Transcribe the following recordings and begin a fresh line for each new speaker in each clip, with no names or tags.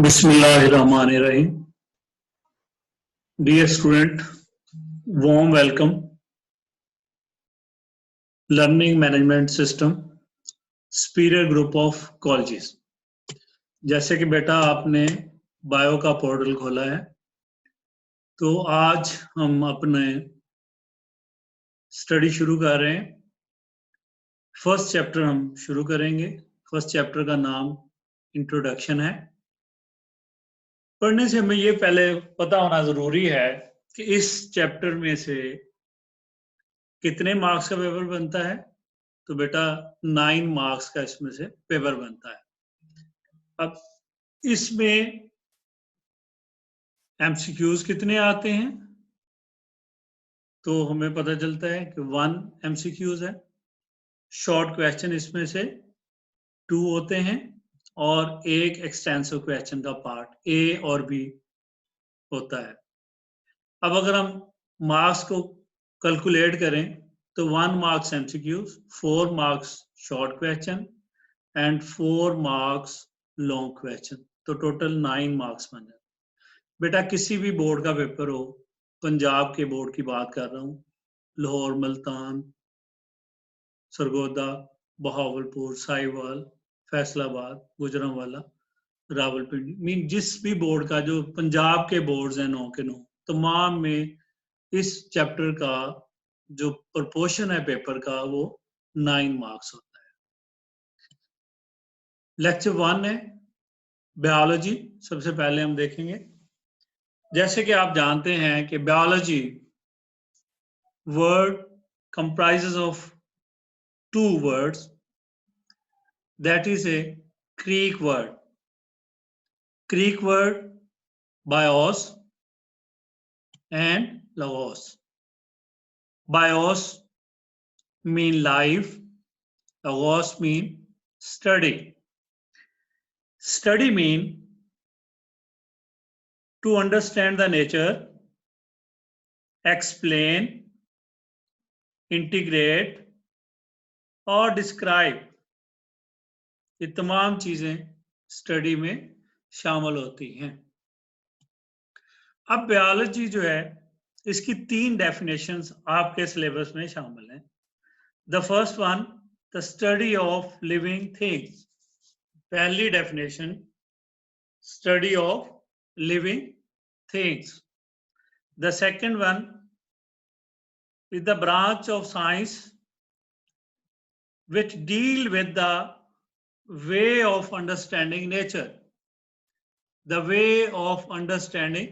Bismillahirrahmanirrahim. Dear student, warm welcome. Learning Management System, Superior Group of Colleges. जैसे कि बेटा आपने बायो का पोर्टल खोला है, तो आज हम अपने स्टडी शुरू कर रहे हैं। फर्स्ट चैप्टर हम शुरू करेंगे। फर्स्ट चैप्टर का नाम इंट्रोडक्शन है। पढ़ने से हमें ये पहले पता होना जरूरी है कि इस चैप्टर में से कितने मार्क्स का पेपर बनता है। तो बेटा 9 मार्क्स का इसमें से पेपर बनता है। अब इसमें एमसीक्यूज कितने आते हैं, तो हमें पता चलता है कि 1 एमसीक्यूज है। शॉर्ट क्वेश्चन इसमें से 2 होते हैं और एक एक्सटेंसिव क्वेश्चन का पार्ट ए और बी होता है। अब अगर हम मार्क्स को कैलकुलेट करें तो 1 marks MCQs, 4 marks short question and 4 marks long question, तो टोटल 9 मार्क्स बन जाते। बेटा किसी भी बोर्ड का पेपर हो, पंजाब के बोर्ड की बात कर रहा हूँ, लाहौर, मुल्तान, सरगोदा, बहावलपुर, साहिवाल, फैसलाबाद, गुजरांवाला, रावलपिंडी, मीन जिस भी बोर्ड का, जो पंजाब के बोर्ड्स हैं 9 के 9, तमाम में इस चैप्टर का जो प्रोपोर्शन है पेपर का वो 9 मार्क्स होता है। लेक्चर 1 है बायोलॉजी। सबसे पहले हम देखेंगे, जैसे कि आप जानते हैं कि biology word comprises of 2 words, that is a Greek word bios and logos. Bios mean life, logos mean study. Study mean to understand the nature, explain, integrate और डिस्क्राइब, ये तमाम चीजें स्टडी में शामिल होती हैं। अब बायोलॉजी जो है, इसकी 3 डेफिनेशंस आपके सिलेबस में शामिल हैं। The first one, the study of living things. पहली definition, study of living things. The second one is the branch of science which deal with the way of understanding nature. The way of understanding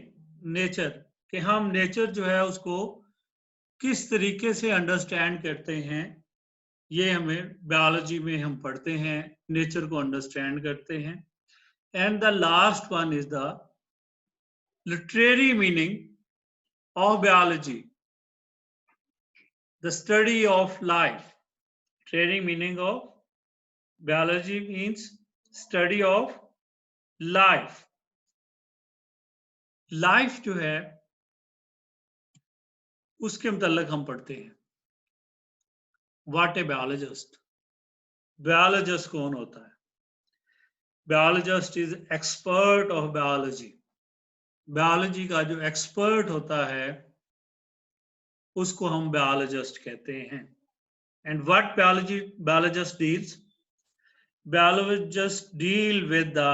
nature, कि हम nature जो है उसको किस तरीके से understand करते हैं, ये हमें बायोलॉजी में हम पढ़ते हैं, नेचर को अंडरस्टैंड करते हैं। And the last one is the literary meaning of biology, the study of life. Training meaning of biology means study of life. Life जो है उसके मुताल्लिक हम पढ़ते हैं। What a biologist? Biologist कौन होता है? Biologist is expert of biology. Biology का जो expert होता है उसको हम biologist कहते हैं। And what biologist deals? Biologists deal with the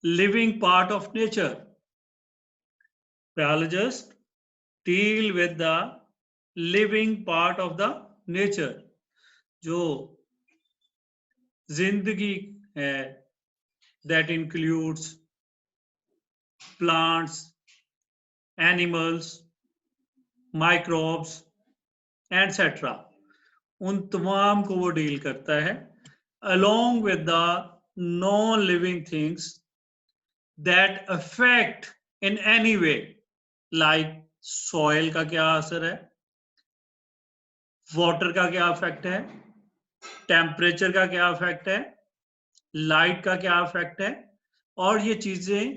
living part of nature. Biologists deal with the living part of the nature. जो जिंदगी है, that includes plants, animals, microbes, etc. उन तमाम को वो डील करता है, along with the non-living things that affect in any way, like soil का क्या असर है, वाटर का क्या इफेक्ट है, टेम्परेचर का क्या इफेक्ट है, लाइट का क्या इफेक्ट है, और ये चीजें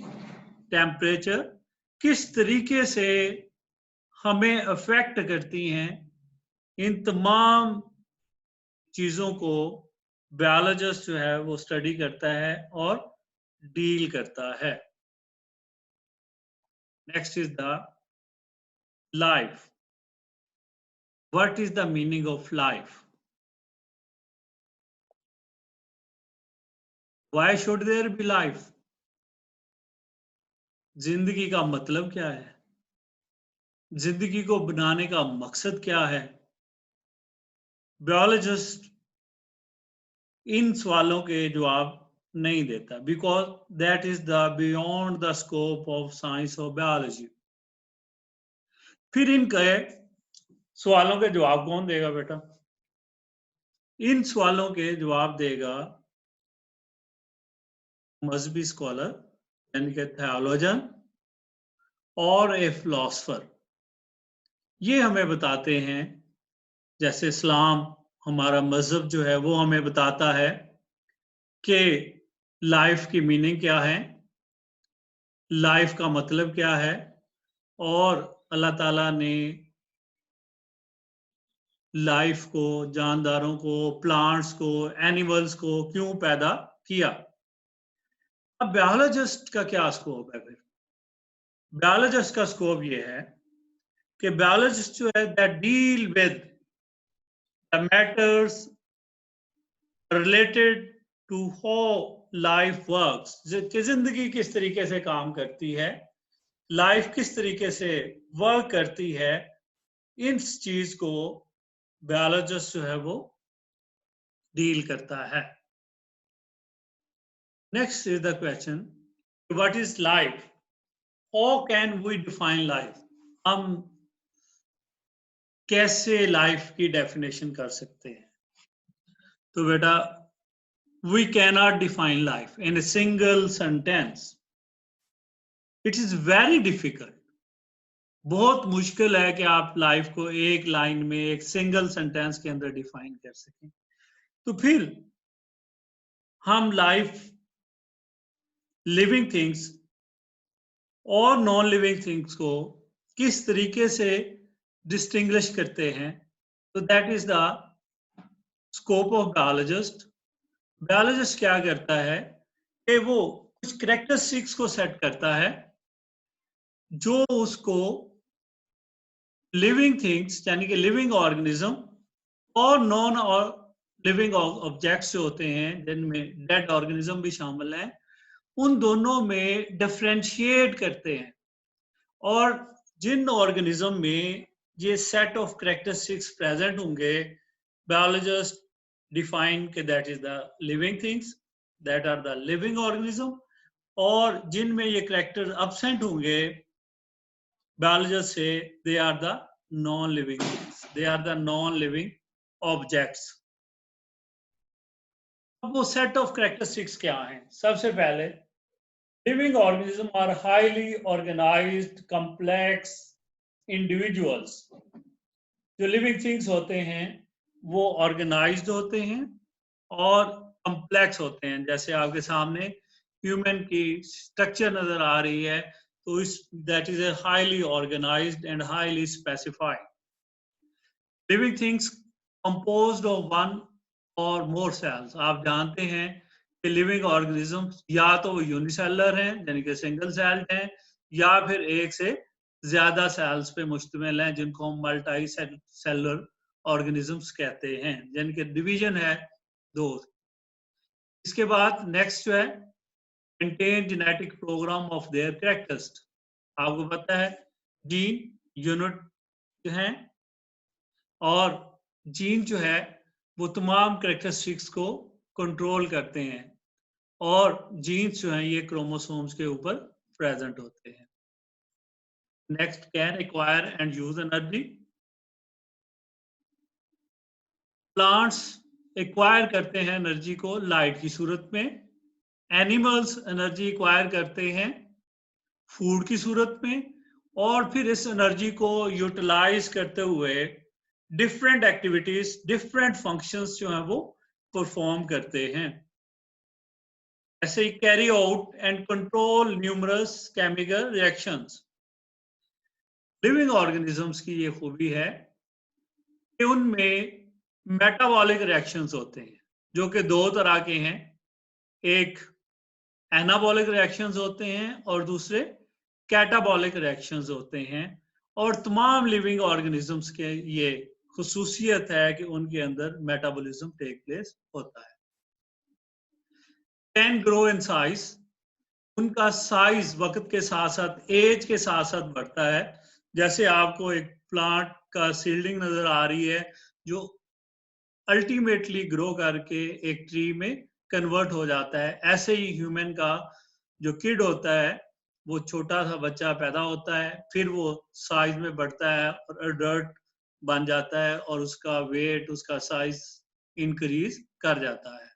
टेम्परेचर किस तरीके से हमें अफेक्ट करती हैं, इन तमाम चीजों को बायोलॉजिस्ट जो है वो स्टडी करता है और डील करता है। Next is the life. What is the meaning of life? Why should there be life? जिंदगी का मतलब क्या है? जिंदगी को बनाने का मकसद क्या है? बायोलॉजिस्ट इन सवालों के जवाब नहीं देता, because that is the beyond the scope of science of biology. फिर इनके सवालों के जवाब कौन देगा बेटा? इन सवालों के जवाब देगा मजहबी स्कॉलर, यानी कि थियोलॉजन और ए फिलोसफर। ये हमें बताते हैं, जैसे इस्लाम हमारा मजहब जो है वो हमें बताता है कि लाइफ की मीनिंग क्या है, लाइफ का मतलब क्या है, और अल्लाह ताला ने लाइफ को, जानदारों को, प्लांट्स को, एनिमल्स को क्यों पैदा किया। अब बायोलॉजिस्ट का क्या स्कोप है? फिर बायोलॉजिस्ट का स्कोप ये है कि बायोलॉजिस्ट जो है that deal with the matters related to how life works, कि जिंदगी किस तरीके से काम करती है, लाइफ किस तरीके से वर्क करती है, इन चीज को बायोलॉजिस्ट जो है वो डील करता है। Next is the question, what is life? How can we define life? हम कैसे लाइफ की डेफिनेशन कर सकते हैं? तो बेटा, we cannot define life in a single sentence. It is very difficult. बहुत मुश्किल है कि आप लाइफ को एक लाइन में, एक सिंगल सेंटेंस के अंदर डिफाइन कर सकें। तो फिर हम लाइफ, लिविंग थिंग्स और नॉन लिविंग थिंग्स को किस तरीके से डिस्टिंग्विश करते हैं? तो that is the scope of biologist. Biologist क्या करता है कि वो कुछ कैरेक्टरिस्टिक्स को सेट करता है जो उसको लिविंग थिंग्स, यानी कि लिविंग ऑर्गेनिज्म और नॉन लिविंग ऑब्जेक्ट्स जो होते हैं, जिनमें डेड ऑर्गेनिज्म भी शामिल है, उन दोनों में डिफरेंशिएट करते हैं। और जिन ऑर्गेनिज्म में ये सेट ऑफ कैरेक्टरिस्टिक्स प्रेजेंट होंगे, बायोलॉजिस्ट डिफाइन के that is the living things, that are the living organism. और जिनमें ये कैरेक्टर अब्सेंट होंगे, बायोलॉजिस्ट से they are the non living things, they are the non living objects. अब वो set of characteristics क्या हैं? सबसे पहले, living organism are highly organised complex individuals. जो लिविंग थिंग्स होते हैं वो ऑर्गेनाइज्ड होते हैं और कॉम्प्लेक्स होते हैं। जैसे आपके सामने ह्यूमन की स्ट्रक्चर नजर आ रही है, तो इस that is a highly organised and highly specified. Living things composed of one or more sales. आप जानते हैं कि लिविंग ऑर्गेनिजम्स या तो वो यूनिसेलर हैं, यानी कि सिंगल सेल्ड हैं, या फिर एक से ज्यादा सेल्स पे मुश्तमिल हैं, जिनको हम मल्टी सेलुलर ऑर्गेनिजम्स कहते हैं, यानी कि डिवीजन है दो। इसके बाद नेक्स्ट जो है, maintain genetic programme of their characters. आपको पता है जीन यूनिट जो है, और जीन जो है वो तमाम कैरेक्टरिस्टिक्स को कंट्रोल करते हैं, और जीन्स जो हैं ये क्रोमोसोम्स के ऊपर प्रेजेंट होते हैं। Next, can acquire and use energy. Plants acquire करते हैं एनर्जी को लाइट की सूरत में, एनिमल्स एनर्जी एक्वायर करते हैं फूड की सूरत में, और फिर इस एनर्जी को यूटिलाइज करते हुए डिफरेंट एक्टिविटीज, डिफरेंट फंक्शंस जो हैं वो परफॉर्म करते हैं। ऐसे ही carry out and control numerous chemical reactions. Living organisms की ये खूबी है कि उनमें मेटाबॉलिक रिएक्शंस होते हैं, जो कि दो तरह के हैं। एक एनाबॉलिक रिएक्शंस होते हैं और दूसरे कैटाबॉलिक रिएक्शंस होते हैं। और तमाम लिविंग ऑर्गेनिजम्स के ये खुसूसियत है कि उनके अंदर मेटाबॉलिज्म टेक प्लेस होता है। कैन ग्रो इन साइज, उनका साइज वक्त के साथ साथ एज के साथ साथ बढ़ता है। जैसे आपको एक प्लांट का सीडलिंग नजर आ रही है जो अल्टीमेटली ग्रो करके एक ट्री में कन्वर्ट हो जाता है, ऐसे ही ह्यूमन का जो किड होता है वो छोटा सा बच्चा पैदा होता है, फिर वो साइज में बढ़ता है और अडल्ट बन जाता है और उसका वेट, उसका साइज इंक्रीज कर जाता है।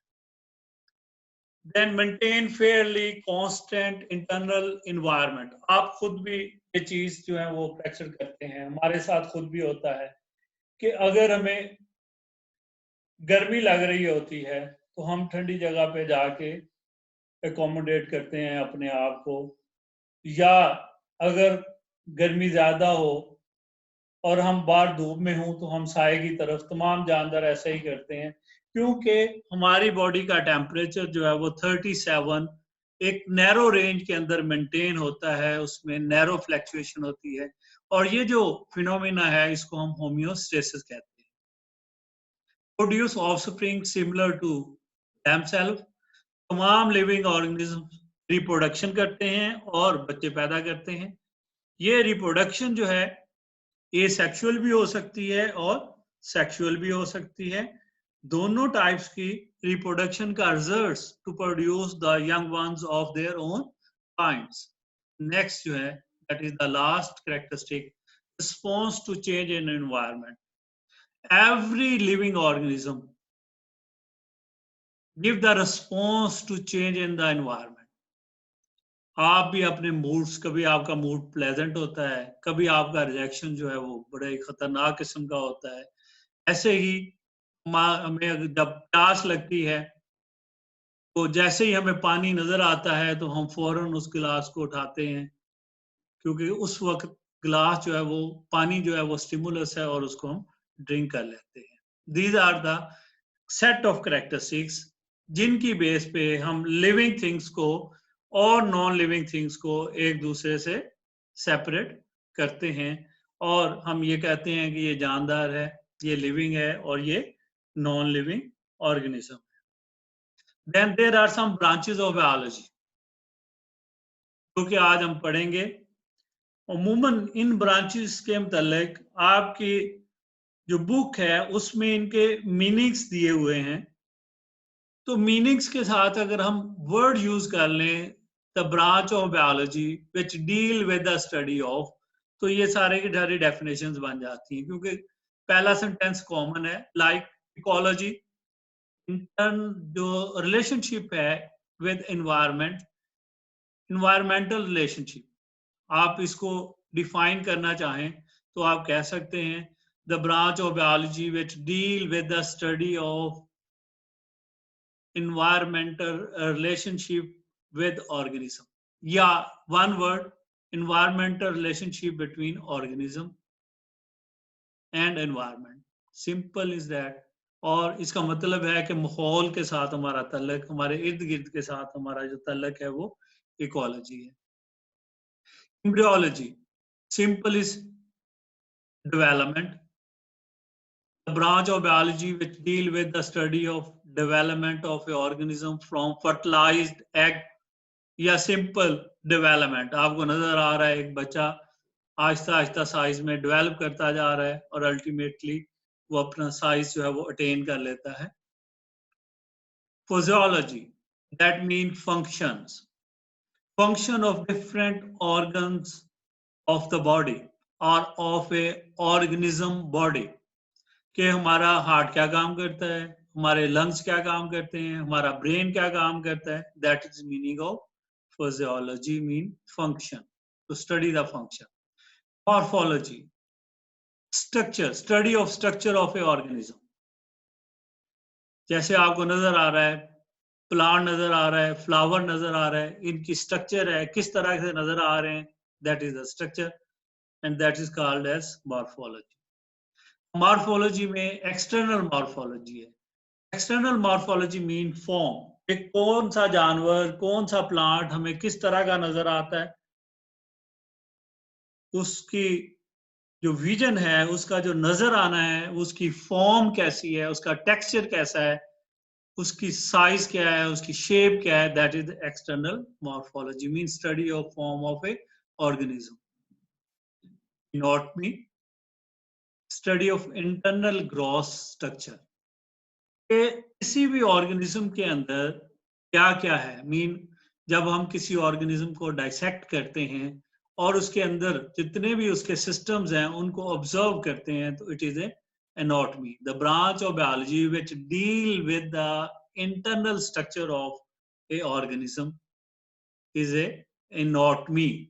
Then maintain fairly constant internal environment. आप खुद भी ये चीज जो है वो प्रैक्टिस करते हैं, हमारे साथ खुद भी होता है कि अगर हमें गर्मी लग रही होती है तो हम ठंडी जगह पे जाके एकोमोडेट करते हैं अपने आप को, या अगर गर्मी ज्यादा हो और हम बाहर धूप में हों तो हम साए की तरफ, तमाम जानवर ऐसे ही करते हैं क्योंकि हमारी बॉडी का टेम्परेचर जो है वो 37 एक नैरो रेंज के अंदर मेंटेन होता है, उसमें नैरो फ्लक्चुएशन होती है और ये जो फिनोमिना है इसको हम होम्योस्टेसिस कहते हैं। Produce offspring similar to themselves, तमाम लिविंग ऑर्गेनिज्म रिप्रोडक्शन करते हैं और बच्चे पैदा करते हैं। ये रिप्रोडक्शन जो है एसेक्सुअल भी हो सकती है और सेक्सुअल भी हो सकती है। दोनों टाइप्स की रिप्रोडक्शन का results to produce the young ones of their own kinds. Next जो है that is the last characteristic, response to change in environment. Every living organism give the response to change in the environment. आप भी अपने moods, कभी आपका mood pleasant होता है, कभी आपका रिएक्शन जो है वो बड़े खतरनाक किस्म का होता है। ऐसे ही हमें जब प्यास लगती है तो जैसे ही हमें पानी नजर आता है तो हम फौरन उस गिलास को उठाते हैं क्योंकि उस वक्त गिलास जो है वो पानी जो है वो स्टिमुलस है और उसको हम ड्रिंक कर लेते हैं। These are the set of characteristics जिनकी बेस पे हम लिविंग थिंग्स को और नॉन लिविंग थिंग्स को एक दूसरे से सेपरेट करते हैं और हम ये कहते हैं कि ये जानदार है, ये लिविंग है और ये नॉन लिविंग ऑर्गेनिज्म है। Then there are some branches of biology जो कि आज हम पढ़ेंगे। अमूमन इन ब्रांचेस के मतलब आपकी जो बुक है उसमें इनके मीनिंग्स दिए हुए हैं, तो मीनिंग्स के साथ अगर हम वर्ड यूज कर लें the branch of biology which deal with the study of, तो ये सारे की सारी डेफिनेशंस बन जाती हैं क्योंकि पहला सेंटेंस कॉमन है, लाइक इकोलॉजी इंटर्न जो रिलेशनशिप है विद एनवायरनमेंट, इन्वायरमेंटल रिलेशनशिप, आप इसको डिफाइन करना चाहें तो आप कह सकते हैं the branch of biology which deal with the study of environmental relationship with organism, या one word environmental relationship between organism and environment, simple is that। और इसका मतलब है कि माहौल के साथ हमारा तल्लक, हमारे इर्द गिर्द के साथ हमारा जो तल्लक है वो इकोलॉजी है। Embryology simple is development, the branch of biology which deal with the study of development of a organism from fertilized egg, या सिंपल डेवलपमेंट। आपको नजर आ रहा है एक बच्चा आहिस्ता आहिस्ता साइज में डेवलप करता जा रहा है और अल्टीमेटली वो अपना साइज जो है वो अटेन कर लेता है। Physiology that mean functions, function of different organs of the body or of a organism body, कि हमारा हार्ट क्या काम करता है, हमारे लंग्स क्या काम करते हैं, हमारा ब्रेन क्या काम करता है, that is meaning of physiology mean function, to study the function. Morphology structure, study of structure of a organism, जैसे आपको नजर आ रहा है प्लांट नजर आ रहा है, फ्लावर नजर आ रहा है, इनकी स्ट्रक्चर है किस तरह से नजर आ रहे हैं, that is the structure and that is called as morphology. Morphology में एक्सटर्नल मॉर्फोलॉजी है। एक्सटर्नल मॉर्फोलॉजी मीन फॉर्म, कि कौन सा जानवर, कौन सा प्लांट हमें किस तरह का नजर आता है, उसकी जो विजन है, उसका जो नजर आना है, उसकी फॉर्म कैसी है, उसका टेक्सचर कैसा है, उसकी साइज क्या है, उसकी शेप क्या है, that is external morphology, mean study of form of a organism. Anatomy, study of internal gross structure, कि किसी भी ऑर्गेनिज्म के अंदर क्या क्या है. मीन जब हम किसी ऑर्गेनिज्म को डाइसेक्ट करते हैं और उसके अंदर जितने भी उसके सिस्टम्स हैं उनको ऑब्जर्व करते हैं, तो it is a anatomy, the branch of biology which deal with the internal structure of a organism is a anatomy.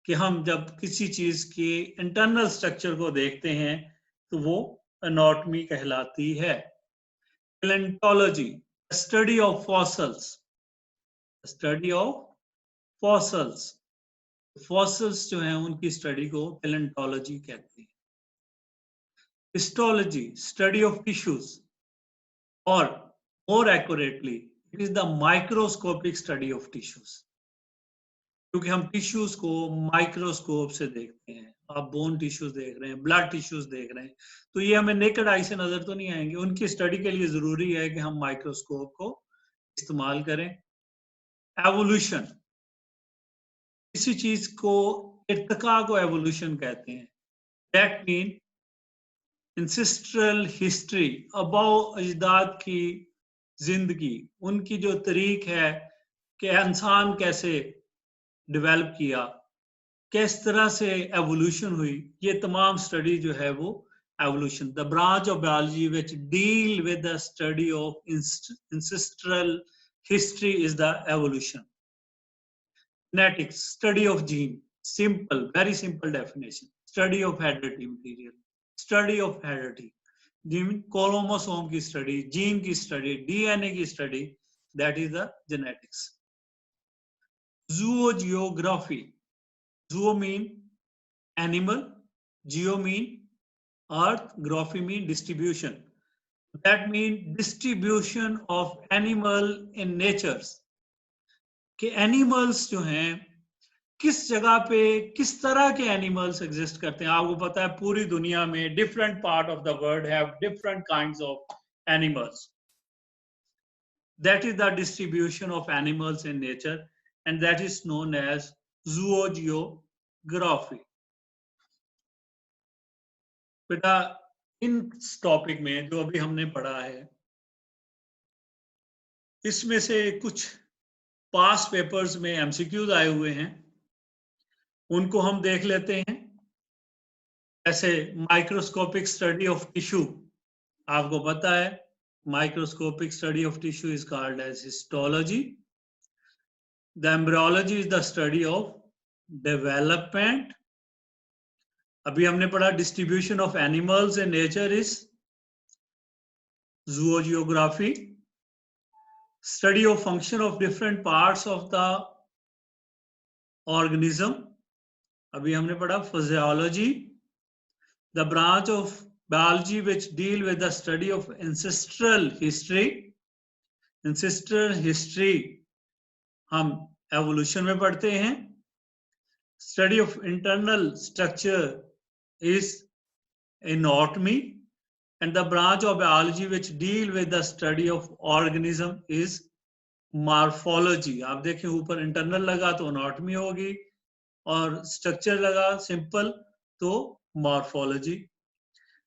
कि हम जब किसी चीज की इंटरनल स्ट्रक्चर को देखते हैं तो वो एनाटॉमी कहलाती है. Palaeontology, study of fossils, study of fossils, fossils जो हैं उनकी स्टडी को पैलेंटोलॉजी कहते हैं. हिस्टोलॉजी, स्टडी ऑफ टिश्यूज, और मोर accurately it is the microscopic study of tissues, क्योंकि हम टिश्यूज को माइक्रोस्कोप से देखते हैं. आप बोन टिश्यूज देख रहे हैं, ब्लड टिश्यूज देख रहे हैं, तो ये हमें नेकेड आई से नजर तो नहीं आएंगे. उनकी स्टडी के लिए जरूरी है कि हम माइक्रोस्कोप को इस्तेमाल करें. एवोल्यूशन, किसी चीज को इर्तिका को एवोल्यूशन कहते हैं. दैट मीन इंसेस्ट्रल हिस्ट्री, अबाउ अजदाद की जिंदगी, उनकी जो तरीक है कि इंसान कैसे डेवलप किया, किस तरह से एवोल्यूशन हुई, ये तमाम स्टडी जो है वो evolution. The branch of biology which deal with the study of ancestral history is the evolution. Genetics, study of gene, simple, very simple definition. Study of heredity material, study of heredity, chromosome की study, gene की study, DNA की study, that is the genetics. Zoogeography, zoo mean animal, geo mean earth, graphy mean distribution. That mean distribution of animal in natures. कि animals जो हैं किस जगह पे किस तरह के एनिमल्स एग्जिस्ट करते हैं. आपको पता है पूरी दुनिया में different part of the world have different kinds of animals. That is the distribution of animals in nature and that is known as zoogeography. बेटा इन टॉपिक में जो अभी हमने पढ़ा है, इसमें से कुछ पास पेपर्स में एमसीक्यूज आए हुए हैं, उनको हम देख लेते हैं. ऐसे माइक्रोस्कोपिक स्टडी ऑफ टिश्यू, आपको पता है microscopic study of tissue is called as histology. The embryology is the study of development. अभी हमने पढ़ा distribution of animals in nature is zoogeography. Study of function of different parts of the organism, अभी हमने पढ़ा physiology. The branch of biology which deal with the study of ancestral history. Ancestral history हम evolution में पढ़ते हैं. Study of internal structure is anatomy, and the branch of biology which deal with the study of organism is morphology. आप देखें ऊपर internal लगा तो anatomy होगी और structure लगा simple तो मॉर्फोलॉजी.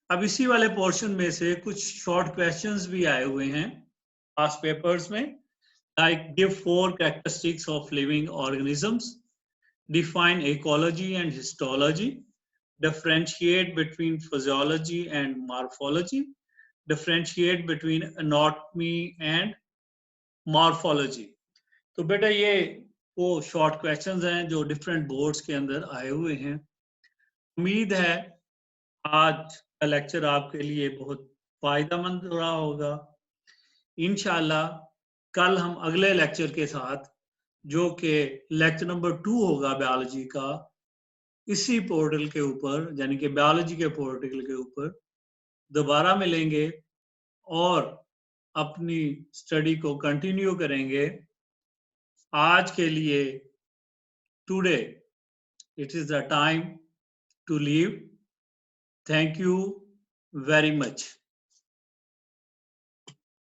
अब इसी वाले पोर्शन में से कुछ शॉर्ट क्वेश्चंस भी आए हुए हैं पास पेपर्स में. Like give 4 characteristics of living organisms, define ecology and histology, differentiate between physiology and morphology, differentiate between anatomy and morphology. तो बेटा ये वो शॉर्ट क्वेश्चंस हैं जो डिफरेंट बोर्ड्स के अंदर आए हुए हैं. उम्मीद है आज का लेक्चर आपके लिए बहुत फायदेमंद रहा होगा. इंशाल्लाह कल हम अगले लेक्चर के साथ, जो कि लेक्चर नंबर 2 होगा बायोलॉजी का, इसी पोर्टल के ऊपर यानी कि बायोलॉजी के पोर्टल के ऊपर दोबारा मिलेंगे और अपनी स्टडी को कंटिन्यू करेंगे। आज के लिए today it is the time to leave. Thank you very much.